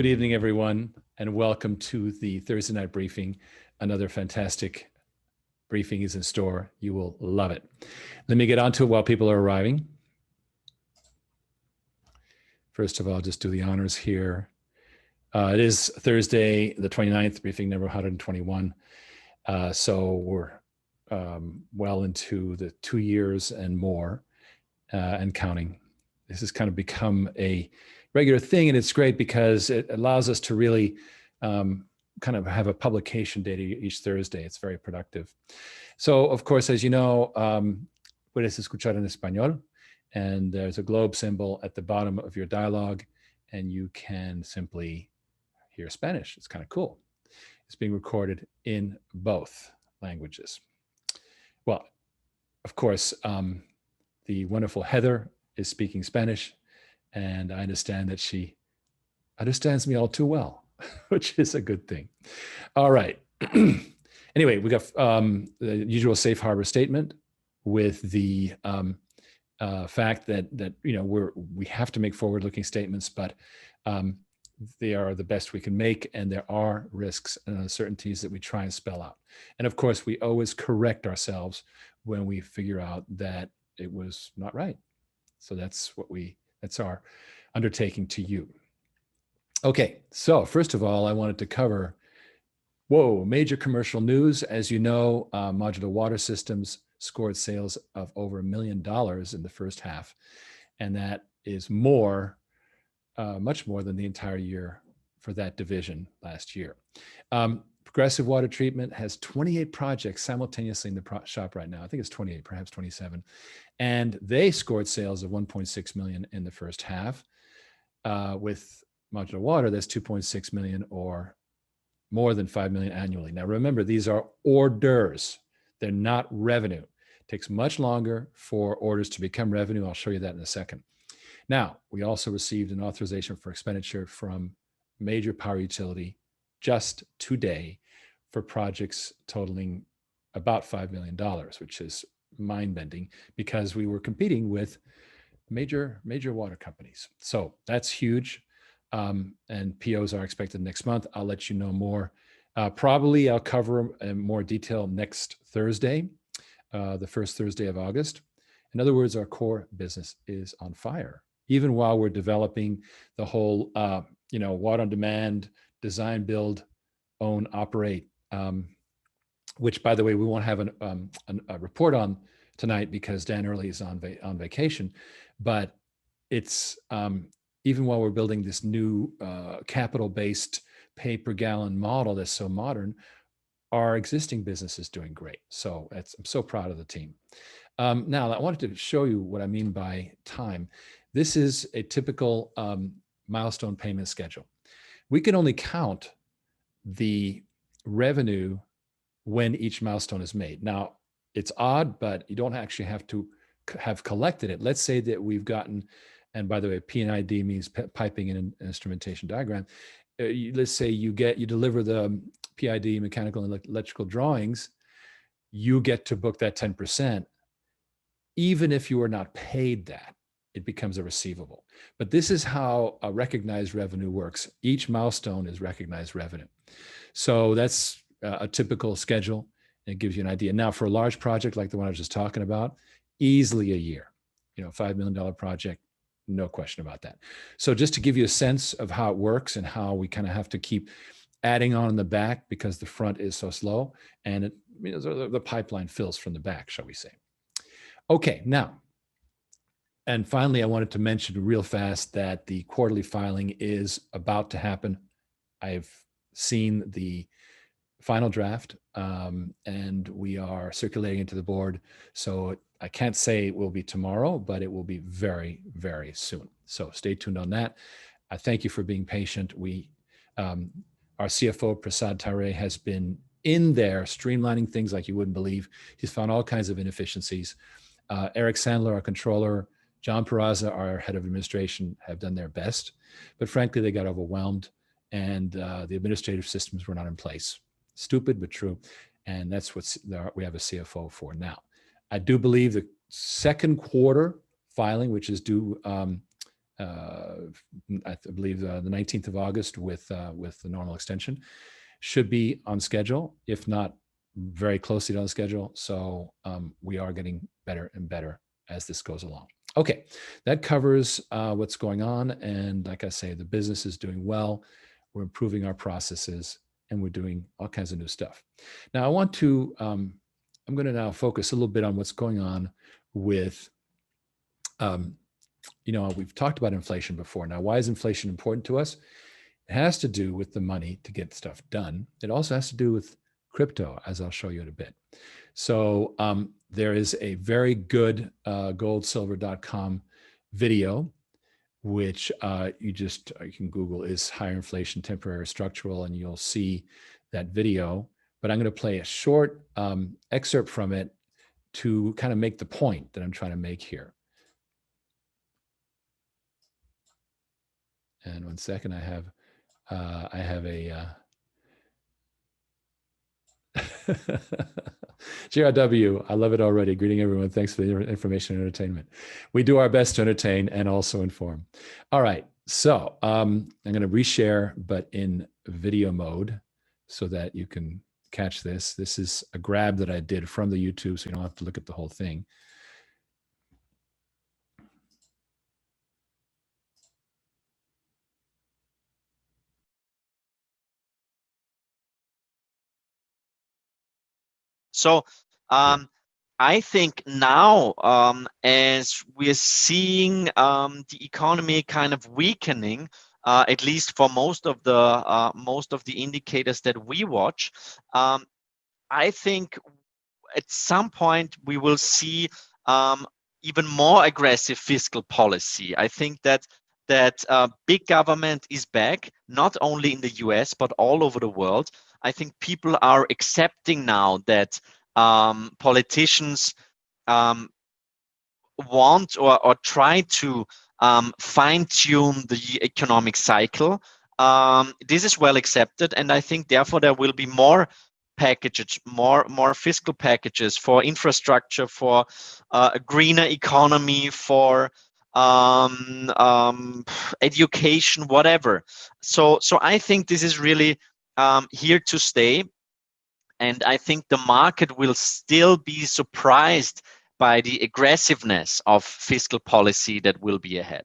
Good evening, everyone, and welcome to the Thursday night briefing. Another fantastic briefing is in store. You will love it. Let me get on to it while people are arriving. First of all, just do the honors here. It is Thursday, the 29th, briefing number 121. So we're well into the 2 years and more and counting. This has kind of become a regular thing, and it's great because it allows us to really kind of have a publication date each Thursday. It's very productive. So, of course, as you know, puedes escuchar en español, and there's a globe symbol at the bottom of your dialogue, and you can simply hear Spanish. It's kind of cool. It's being recorded in both languages. Well, of course, the wonderful Heather is speaking Spanish, and I understand that she understands me all too well, which is a good thing. All right. Anyway, we got the usual safe harbor statement with the fact that you know we have to make forward-looking statements, but they are the best we can make, and there are risks and uncertainties that we try and spell out. And of course, we always correct ourselves when we figure out that it was not right. So that's our undertaking to you. Okay, so first of all, I wanted to cover, major commercial news. As you know, Modular Water Systems scored sales of over $1 million in the first half, and that is much more than the entire year for that division last year. Progressive Water Treatment has 28 projects simultaneously in the shop right now. I think it's 28, perhaps 27. And they scored sales of 1.6 million in the first half. With Modular Water, that's 2.6 million, or more than 5 million annually. Now, remember, these are orders. They're not revenue. It takes much longer for orders to become revenue. I'll show you that in a second. Now, we also received an authorization for expenditure from major power utility just today for projects totaling about $5 million, which is mind-bending because we were competing with major water companies. So that's huge. And POs are expected next month. I'll let you know more. Probably I'll cover in more detail next Thursday, the first Thursday of August. In other words, our core business is on fire, even while we're developing the whole, water on demand, design, build, own, operate, which, by the way, we won't have a report on tonight because Dan Early is on vacation. But it's even while we're building this new capital-based pay-per-gallon model that's so modern, our existing business is doing great. So I'm so proud of the team. Now, I wanted to show you what I mean by time. This is a typical milestone payment schedule. We can only count the revenue when each milestone is made. Now, it's odd, but you don't actually have to have collected it. Let's say that we've gotten, and by the way, P&ID means piping and instrumentation diagram. Let's say you deliver the PID, mechanical and electrical drawings, you get to book that 10%. Even if you are not paid that, it becomes a receivable. But this is how a recognized revenue works. Each milestone is recognized revenue. So that's a typical schedule. It gives you an idea. Now, for a large project like the one I was just talking about, easily a year, $5 million project, no question about that. So just to give you a sense of how it works and how we kind of have to keep adding on in the back because the front is so slow, and the pipeline fills from the back, shall we say. Okay, now, and finally, I wanted to mention real fast that the quarterly filing is about to happen. I've seen the final draft, and we are circulating it to the board. So I can't say it will be tomorrow, but it will be very, very soon. So stay tuned on that. I thank you for being patient. Our CFO, Prasad Tare, has been in there streamlining things like you wouldn't believe. He's found all kinds of inefficiencies. Eric Sandler, our controller, John Peraza, our head of administration, have done their best, but frankly, they got overwhelmed, and the administrative systems were not in place. Stupid, but true. And that's what we have a CFO for now. I do believe the second quarter filing, which is due I believe the 19th of August with the normal extension. Should be on schedule, if not very closely on schedule. So we are getting better and better as this goes along. Okay, that covers what's going on. And like I say, the business is doing well. We're improving our processes and we're doing all kinds of new stuff. Now I want to, I'm going to now focus a little bit on what's going on with, we've talked about inflation before. Now, why is inflation important to us? It has to do with the money to get stuff done. It also has to do with crypto, as I'll show you in a bit. So there is a very good goldsilver.com video, which you can Google is higher inflation, temporary, structural, and you'll see that video. But I'm going to play a short excerpt from it to kind of make the point that I'm trying to make here. And 1 second, I have a GRW. I love it already. Greeting everyone. Thanks for the information and entertainment. We do our best to entertain and also inform. All right. So I'm going to reshare, but in video mode so that you can catch this. This is a grab that I did from the YouTube, so you don't have to look at the whole thing. So I think now, as we're seeing the economy kind of weakening, at least for most of the indicators that we watch, I think at some point we will see even more aggressive fiscal policy. I think that big government is back, not only in the US, but all over the world. I think people are accepting now that politicians want or try to fine-tune the economic cycle. This is well accepted, and I think therefore there will be more packages, more fiscal packages for infrastructure, for a greener economy, for education, whatever. So I think this is really here to stay, and I think the market will still be surprised by the aggressiveness of fiscal policy that will be ahead.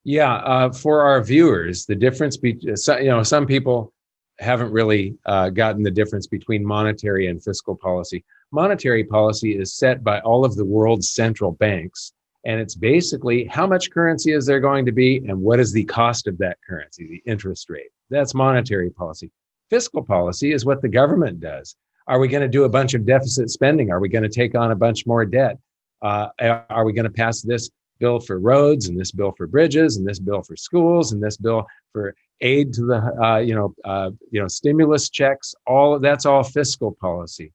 Yeah, for our viewers, the difference between, some people haven't really gotten the difference between monetary and fiscal policy. Monetary policy is set by all of the world's central banks, and it's basically how much currency is there going to be and what is the cost of that currency, the interest rate. That's monetary policy. Fiscal policy is what the government does. Are we going to do a bunch of deficit spending? Are we going to take on a bunch more debt? Are we going to pass this bill for roads and this bill for bridges and this bill for schools and this bill for aid to the stimulus checks? All of that's all fiscal policy.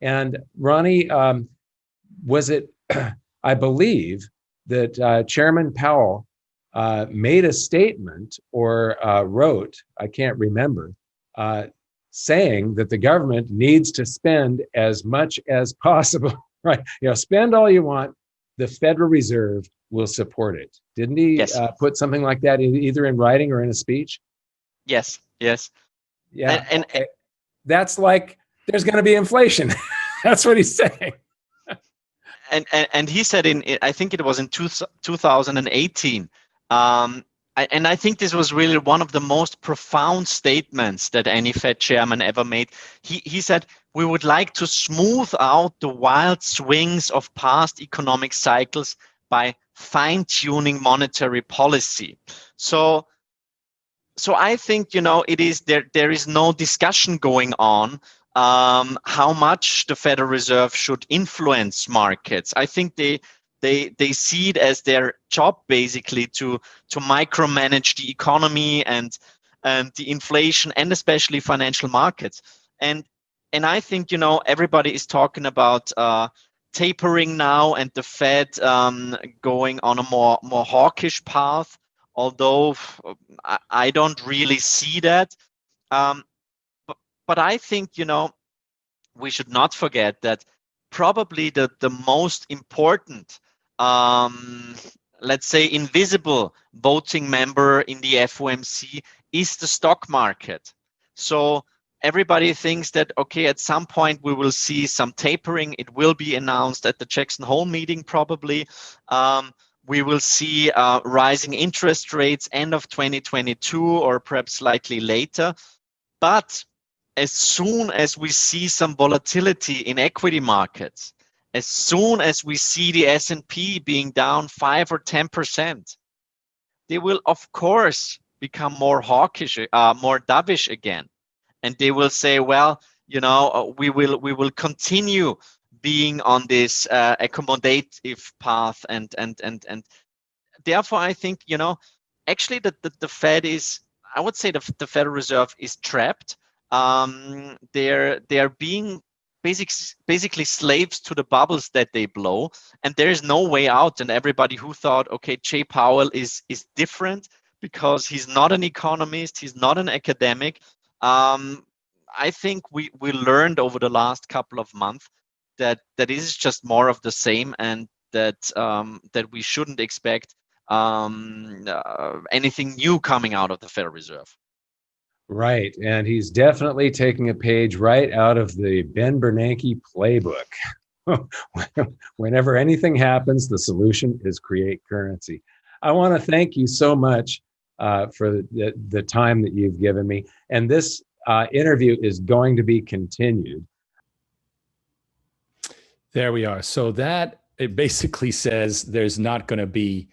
And Ronnie, was it? I believe that Chairman Powell made a statement or wrote, I can't remember, saying that the government needs to spend as much as possible, right? Spend all you want. The Federal Reserve will support it. Didn't he put something like that either in writing or in a speech? Yes. Yeah. And that's like, there's going to be inflation. That's what he's saying. And he said I think it was in 2018, and I think this was really one of the most profound statements that any Fed chairman ever made. He said, we would like to smooth out the wild swings of past economic cycles by fine-tuning monetary policy. So I think, it is there is no discussion going on how much the Federal Reserve should influence markets. I think they see it as their job basically to micromanage the economy and the inflation and especially financial markets. And I think everybody is talking about tapering now and the Fed going on a more hawkish path. Although I don't really see that. But I think, we should not forget that probably the most important let's say, invisible voting member in the FOMC is the stock market. So everybody thinks that, okay, at some point we will see some tapering. It will be announced at the Jackson Hole meeting probably. We will see rising interest rates end of 2022 or perhaps slightly later. But as soon as we see some volatility in equity markets, as soon as we see the S&P being down 5 or 10%, they will of course become more hawkish, more dovish again, and they will say, well, we will continue being on this accommodative path, and therefore I think actually the Fed is, I would say, the Federal Reserve is trapped. They're being basically slaves to the bubbles that they blow, and there is no way out. And everybody who thought, okay, Jay Powell is different because he's not an economist, he's not an academic. I think we learned over the last couple of months that it is just more of the same, and that we shouldn't expect anything new coming out of the Federal Reserve. Right. And he's definitely taking a page right out of the Ben Bernanke playbook. Whenever anything happens, the solution is create currency. I want to thank you so much for the time that you've given me. And this interview is going to be continued. There we are. So that it basically says there's not going to be,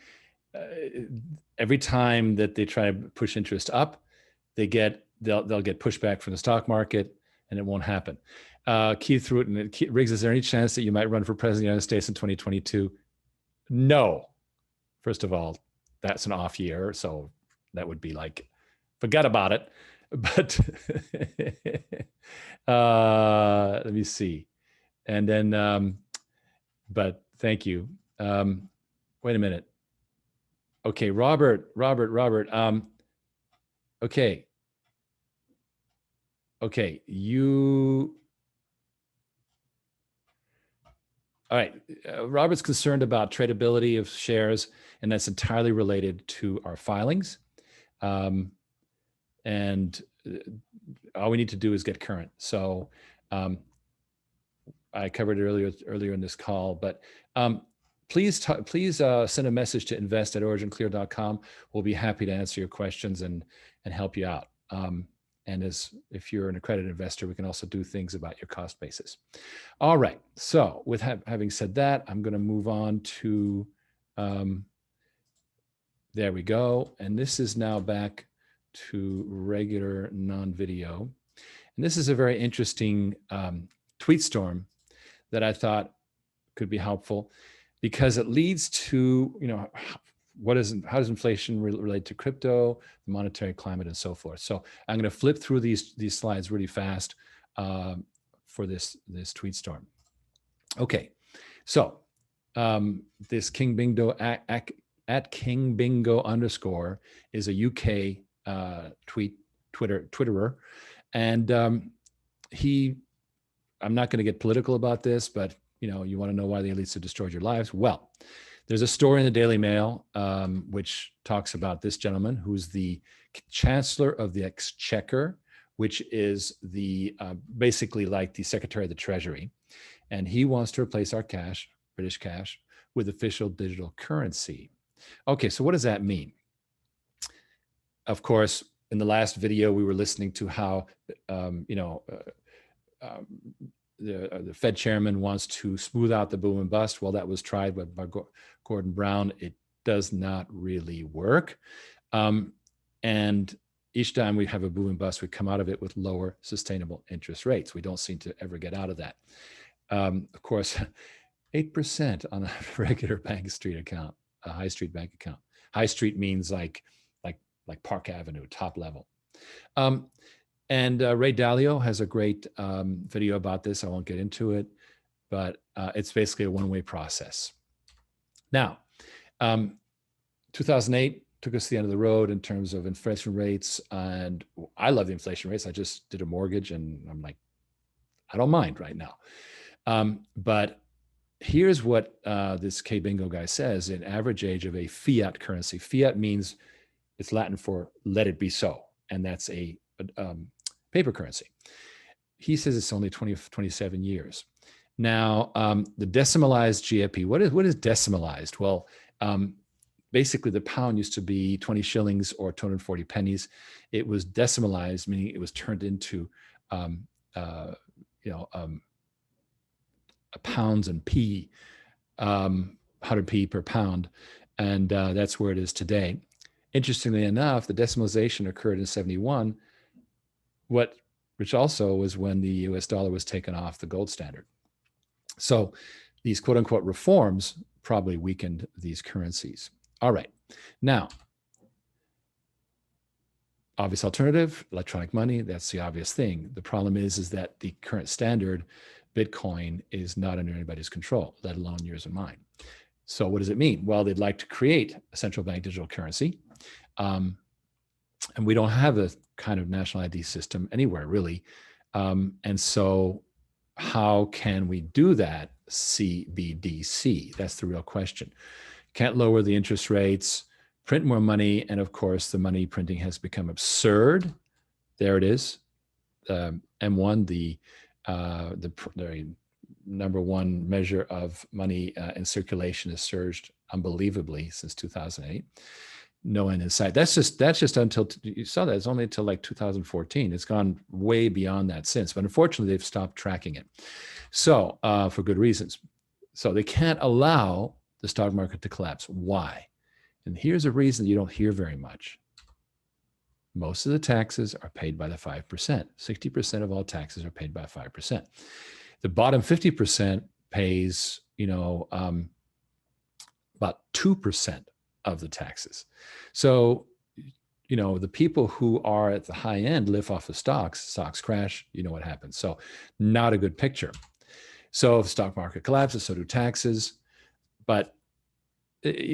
every time that they try to push interest up, they'll get pushback from the stock market, and it won't happen. Keith Rutten, Riggs, is there any chance that you might run for president of the United States in 2022? No. First of all, that's an off year, so that would be like, forget about it. But let me see. And then, but thank you. Wait a minute. Okay, Robert. Okay, you. All right, Robert's concerned about tradability of shares, and that's entirely related to our filings. And all we need to do is get current. So I covered it earlier in this call, but please send a message to invest@originclear.com. We'll be happy to answer your questions and help you out. And if you're an accredited investor, we can also do things about your cost basis. All right. So with having said that, I'm going to move on to, there we go. And this is now back to regular non-video. And this is a very interesting tweet storm that I thought could be helpful, because it leads to, how does inflation relate to crypto, the monetary climate, and so forth. So I'm going to flip through these slides really fast for this tweet storm. Okay, so this King Bingo at King Bingo _, is a UK Twitterer, and I'm not going to get political about this, but you want to know why the elites have destroyed your lives. Well, there's a story in the Daily Mail which talks about this gentleman who's the Chancellor of the Exchequer, which is the basically like the Secretary of the Treasury, and he wants to replace our cash, British cash, with official digital currency. Okay, so what does that mean? Of course, in the last video, we were listening to how the Fed chairman wants to smooth out the boom and bust. Well, that was tried by Gordon Brown. It does not really work. And each time we have a boom and bust, we come out of it with lower sustainable interest rates. We don't seem to ever get out of that. Of course, 8% on a regular bank street account, a high street bank account. High street means like Park Avenue, top level. And Ray Dalio has a great video about this. I won't get into it, but it's basically a one-way process. Now, 2008 took us to the end of the road in terms of inflation rates, and I love the inflation rates. I just did a mortgage, and I'm like, I don't mind right now. But here's what this K Bingo guy says: an average age of a fiat currency. Fiat means, it's Latin for "let it be so," and that's a paper currency. He says it's only 27 years. Now, the decimalized GFP, what is decimalized? Well, basically the pound used to be 20 shillings or 240 pennies. It was decimalized, meaning it was turned into, pounds and p, 100p per pound. And that's where it is today. Interestingly enough, the decimalization occurred in 71, which also was when the US dollar was taken off the gold standard. So these quote unquote reforms probably weakened these currencies. All right. Now, obvious alternative, electronic money, that's the obvious thing. The problem is that the current standard, Bitcoin, is not under anybody's control, let alone yours and mine. So what does it mean? Well, they'd like to create a central bank digital currency. And we don't have a kind of national ID system anywhere, really. And so how can we do that? CBDC, that's the real question. Can't lower the interest rates, print more money, and of course, the money printing has become absurd. There it is. M1, the number one measure of money in circulation, has surged unbelievably since 2008. No end in sight. That's just until, you saw that, it's only until like 2014. It's gone way beyond that since, but unfortunately they've stopped tracking it. So for good reasons. So they can't allow the stock market to collapse. Why? And here's a reason you don't hear very much. Most of the taxes are paid by the 5%. 60% of all taxes are paid by 5%. The bottom 50% pays, about 2% of the taxes. So, the people who are at the high end live off of stocks crash, you know what happens. So not a good picture. So if the stock market collapses, so do taxes. But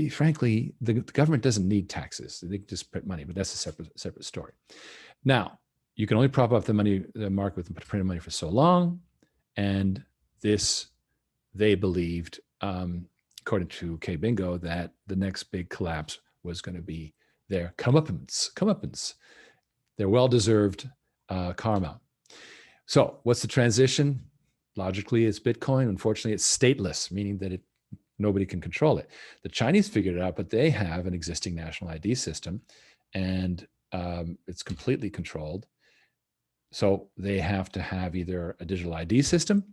frankly, the government doesn't need taxes. They can just print money, but that's a separate story. Now, you can only prop up the market with printed money for so long. And this, they believed, according to K Bingo, that the next big collapse was going to be their comeuppance, their well-deserved karma. So what's the transition? Logically, it's Bitcoin. Unfortunately, it's stateless, meaning that nobody can control it. The Chinese figured it out, but they have an existing national ID system, and it's completely controlled. So they have to have either a digital ID system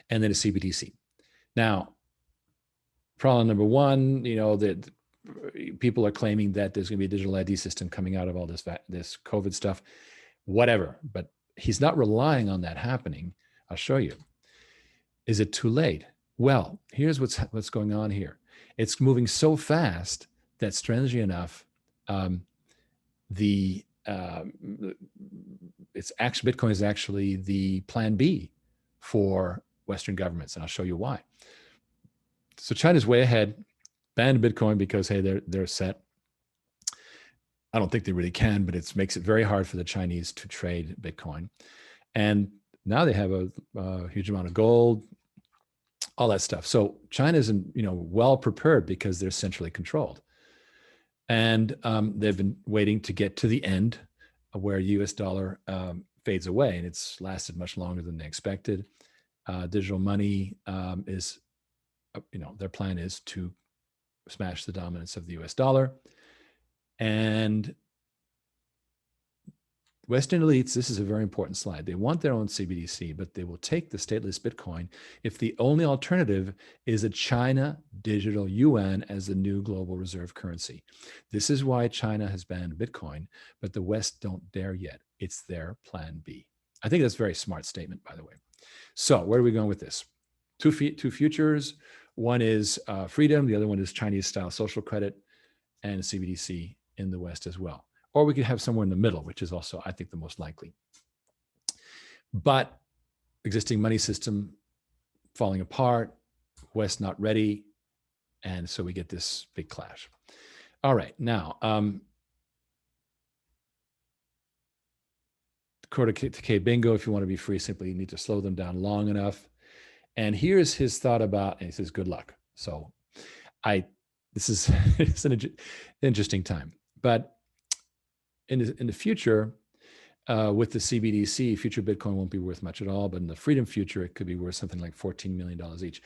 and then a CBDC. Now, problem number one, that people are claiming that there's going to be a digital ID system coming out of all this COVID stuff, whatever. But he's not relying on that happening. I'll show you. Is it too late? Well, here's what's going on here. It's moving so fast that, strangely enough, Bitcoin is actually the plan B for Western governments, and I'll show you why. So China's way ahead, banned Bitcoin because, hey, they're set. I don't think they really can, but it makes it very hard for the Chinese to trade Bitcoin. And now they have a huge amount of gold, all that stuff. So China's well prepared because they're centrally controlled. And they've been waiting to get to the end where US dollar fades away, and it's lasted much longer than they expected. Digital money is, their plan is to smash the dominance of the US dollar. And Western elites, this is a very important slide. They want their own CBDC, but they will take the stateless Bitcoin if the only alternative is a China digital yuan as the new global reserve currency. This is why China has banned Bitcoin, but the West don't dare yet. It's their plan B. I think that's a very smart statement, by the way. So where are we going with this? Two futures. One is freedom. The other one is Chinese-style social credit and CBDC in the West as well. Or we could have somewhere in the middle, which is also, I think, the most likely. But existing money system falling apart, West not ready, and so we get this big clash. All right, now, according to K Bingo, if you want to be free, simply you need to slow them down long enough. And here's his thought about, and he says, good luck. So this is it's an interesting time. But in the future, with the CBDC, future Bitcoin won't be worth much at all. But in the Freedom future, it could be worth something like $14 million each.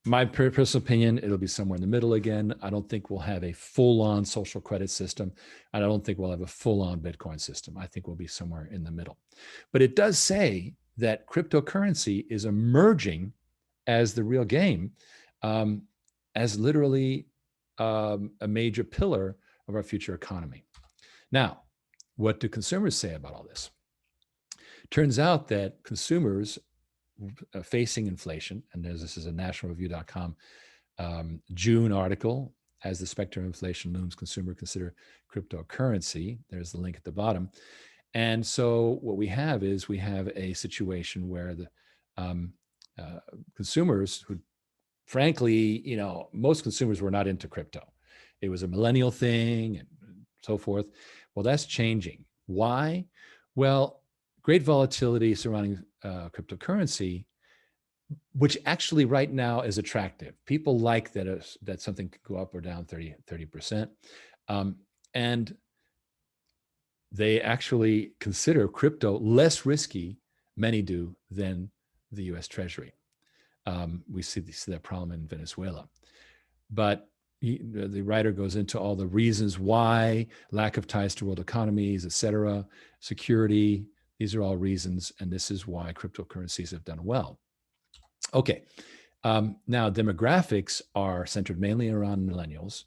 My personal opinion, it'll be somewhere in the middle again. I don't think we'll have a full-on social credit system. I don't think we'll have a full-on Bitcoin system. I think we'll be somewhere in the middle. But it does say that cryptocurrency is emerging as the real game, as literally a major pillar of our future economy. Now, what do consumers say about all this? Turns out that consumers facing inflation, and this is a nationalreview.com June article, as the specter of inflation looms, consumer consider cryptocurrency. There's the link at the bottom. And so what we have is we have a situation where the consumers who, frankly, most consumers were not into crypto. It was a millennial thing and so forth. Well, that's changing. Why? Well, great volatility surrounding cryptocurrency, which actually right now is attractive. People like that something could go up or down 30%. And they actually consider crypto less risky, many do, than the US Treasury. We see that problem in Venezuela. But the writer goes into all the reasons why: lack of ties to world economies, et cetera, security. These are all reasons, and this is why cryptocurrencies have done well. Okay, now demographics are centered mainly around millennials,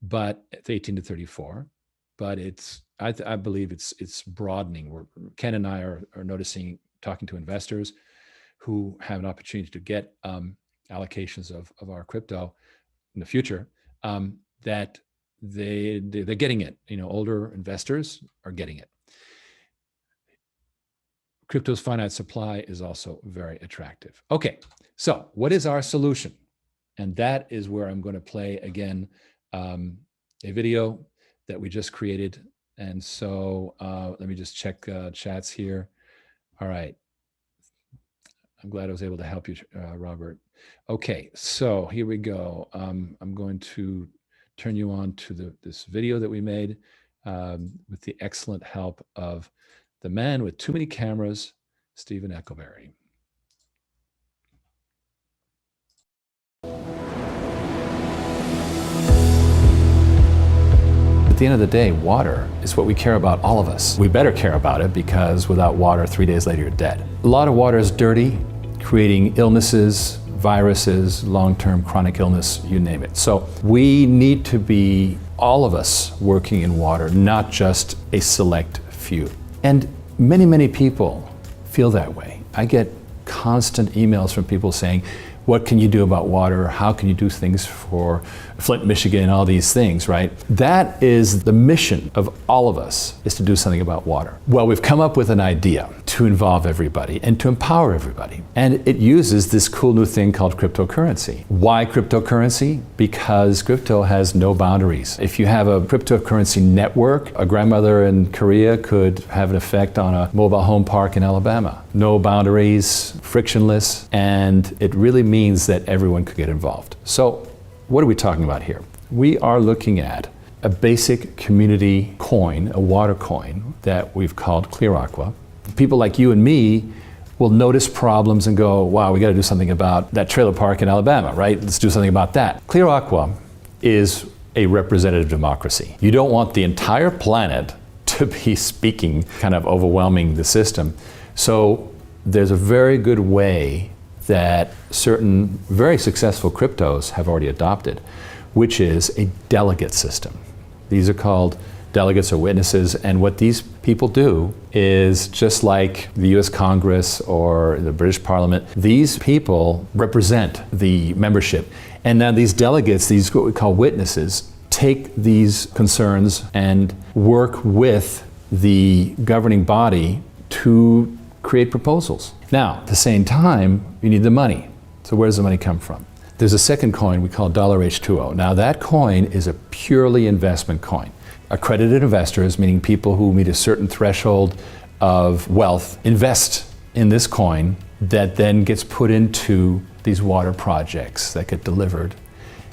but it's 18 to 34. But I believe it's broadening. Ken and I are noticing, talking to investors who have an opportunity to get allocations of our crypto in the future, that they're getting it. Older investors are getting it. Crypto's finite supply is also very attractive. Okay, so what is our solution? And that is where I'm going to play again a video that we just created. And so let me just check chats here. All right. I'm glad I was able to help you, Robert. Okay, so here we go. I'm going to turn you on to this video that we made with the excellent help of the man with too many cameras, Stephen Eckleberry. At the end of the day, water is what we care about, all of us. We better care about it, because without water, 3 days later, you're dead. A lot of water is dirty, creating illnesses, viruses, long-term chronic illness, you name it. So we need to be, all of us, working in water, not just a select few. And many, many people feel that way. I get constant emails from people saying, what can you do about water? How can you do things for Flint, Michigan, all these things, right? That is the mission of all of us, is to do something about water. Well, we've come up with an idea to involve everybody and to empower everybody. And it uses this cool new thing called cryptocurrency. Why cryptocurrency? Because crypto has no boundaries. If you have a cryptocurrency network, a grandmother in Korea could have an effect on a mobile home park in Alabama. No boundaries, frictionless, and it really means that everyone could get involved. So what are we talking about here? We are looking at a basic community coin, a water coin, that we've called ClearAqua. People like you and me will notice problems and go, wow, we got to do something about that trailer park in Alabama, right? Let's do something about that. ClearAqua is a representative democracy. You don't want the entire planet to be speaking, kind of overwhelming the system. So there's a very good way that certain very successful cryptos have already adopted, which is a delegate system. These are called delegates or witnesses, and what these people do is, just like the US Congress or the British Parliament, these people represent the membership. And now these delegates, these what we call witnesses, take these concerns and work with the governing body to create proposals. Now, at the same time, you need the money. So where does the money come from? There's a second coin we call $H2O. Now that coin is a purely investment coin. Accredited investors, meaning people who meet a certain threshold of wealth, invest in this coin that then gets put into these water projects that get delivered.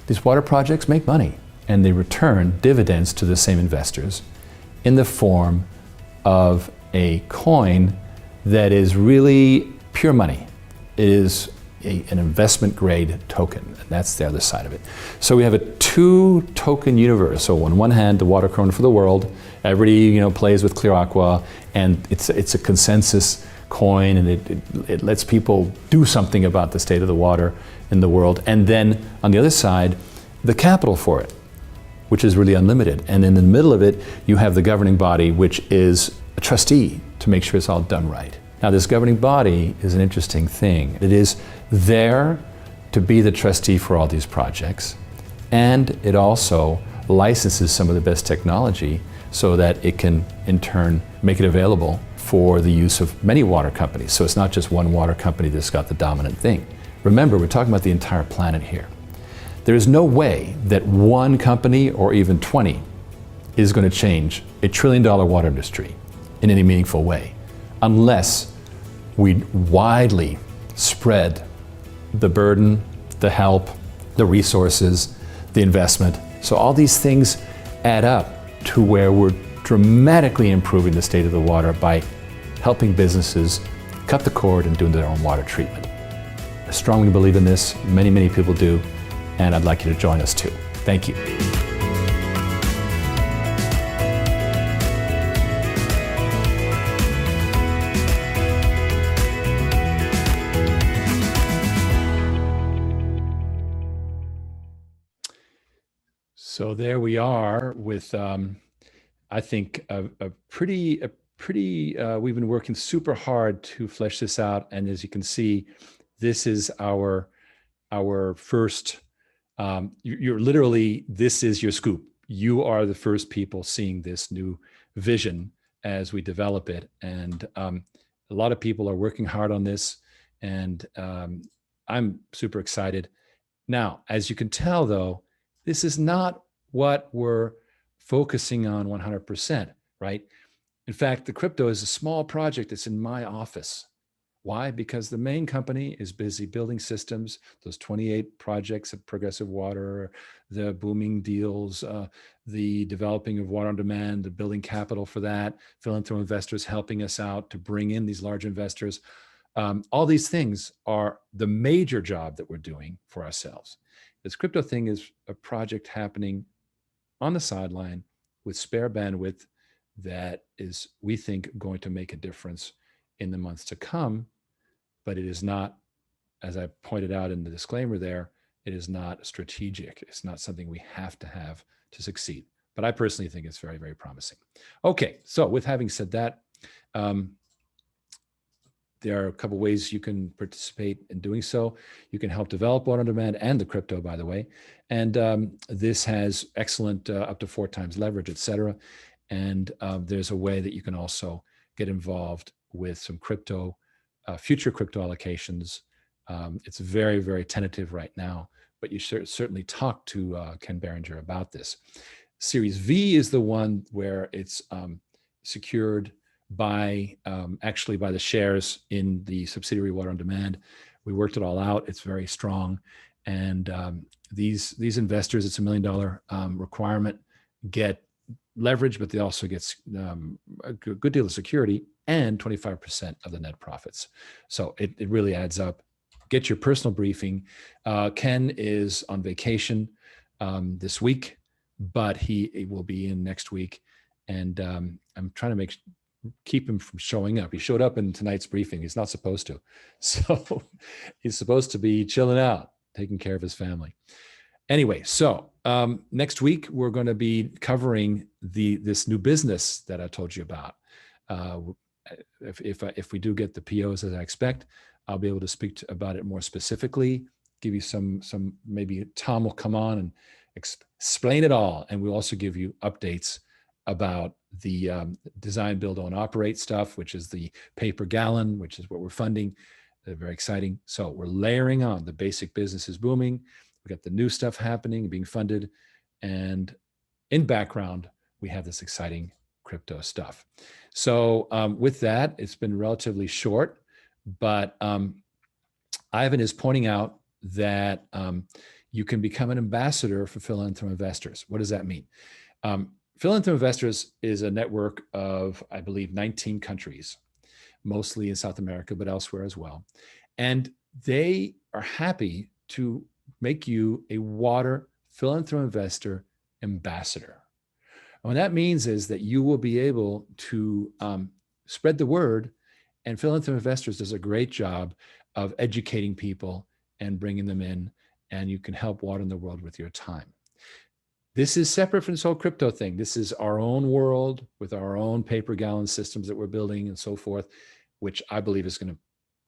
These water projects make money, and they return dividends to the same investors in the form of a coin that is really pure money. It is an investment grade token, and that's the other side of it. So we have a two token universe. So on one hand, the water coin for the world, everybody plays with ClearAqua, and it's a consensus coin, and it lets people do something about the state of the water in the world. And then on the other side, the capital for it, which is really unlimited. And in the middle of it, you have the governing body, which is a trustee to make sure it's all done right. Now, this governing body is an interesting thing. It is there to be the trustee for all these projects, and it also licenses some of the best technology so that it can, in turn, make it available for the use of many water companies. So it's not just one water company that's got the dominant thing. Remember, we're talking about the entire planet here. There is no way that one company or even 20 is going to change a $1 trillion water industry in any meaningful way, unless we widely spread the burden, the help, the resources, the investment. So all these things add up to where we're dramatically improving the state of the water by helping businesses cut the cord and doing their own water treatment. I strongly believe in this. Many, many people do, and I'd like you to join us too. Thank you. So there we are with, I think, a pretty. We've been working super hard to flesh this out, and as you can see, this is our first. You're literally, this is your scoop. You are the first people seeing this new vision as we develop it, and a lot of people are working hard on this, and I'm super excited. Now, as you can tell, though, this is not what we're focusing on 100%, right? In fact, the crypto is a small project that's in my office. Why? Because the main company is busy building systems, those 28 projects at Progressive Water, the booming deals, the developing of water on demand, the building capital for that, philanthropic investors helping us out to bring in these large investors. All these things are the major job that we're doing for ourselves. This crypto thing is a project happening on the sideline with spare bandwidth that is, we think, going to make a difference in the months to come. But it is not, as I pointed out in the disclaimer there, it is not strategic. It's not something we have to succeed. But I personally think it's very, very promising. Okay, so with having said that, there are a couple ways you can participate in doing so. You can help develop water on demand and the crypto, by the way. And this has excellent up to 4 times leverage, et cetera. And there's a way that you can also get involved with some crypto, future crypto allocations. It's very, very tentative right now, but you should certainly talk to Ken Berenger about this. Series V is the one where it's secured by actually by the shares in the subsidiary Water on Demand. We worked it all out. It's very strong. And these investors, it's $1 million requirement, get leverage, but they also get a good deal of security and 25% of the net profits. So it really adds up. Get your personal briefing. Ken is on vacation this week, but he will be in next week. And I'm trying to keep him from showing up. He showed up in tonight's briefing. He's not supposed to. So he's supposed to be chilling out, taking care of his family. Anyway, so next week, we're going to be covering this new business that I told you about. If we do get the POs as I expect, I'll be able to speak about it more specifically, give you some maybe Tom will come on and explain it all. And we'll also give you updates about the design, build, own, operate stuff, which is the pay per gallon, which is what we're funding. They're very exciting. So we're layering on. The basic business is booming. We got the new stuff happening, being funded. And in background, we have this exciting crypto stuff. So with that, it's been relatively short, but Ivan is pointing out that you can become an ambassador for Philanthro Investors. What does that mean? Philanthro Investors is a network of, I believe, 19 countries, mostly in South America, but elsewhere as well. And they are happy to make you a water Philanthro Investor ambassador. And what that means is that you will be able to spread the word, and Philanthro Investors does a great job of educating people and bringing them in, and you can help water in the world with your time. This is separate from this whole crypto thing. This is our own world with our own paper gallon systems that we're building and so forth, which I believe is going to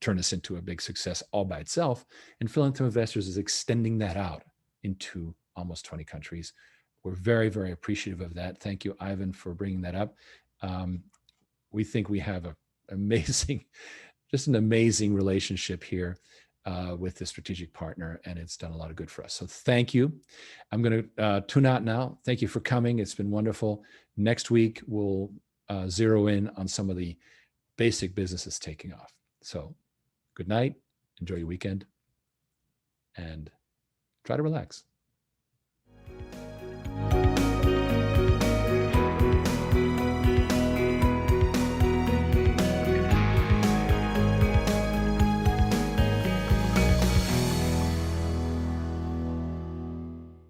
turn us into a big success all by itself. And Philanthro Investors is extending that out into almost 20 countries. We're very, very appreciative of that. Thank you, Ivan, for bringing that up. We think we have just an amazing relationship here with the strategic partner, and it's done a lot of good for us. So thank you. I'm going to tune out now. Thank you for coming. It's been wonderful. Next week, we'll zero in on some of the basic businesses taking off. So good night. Enjoy your weekend and try to relax.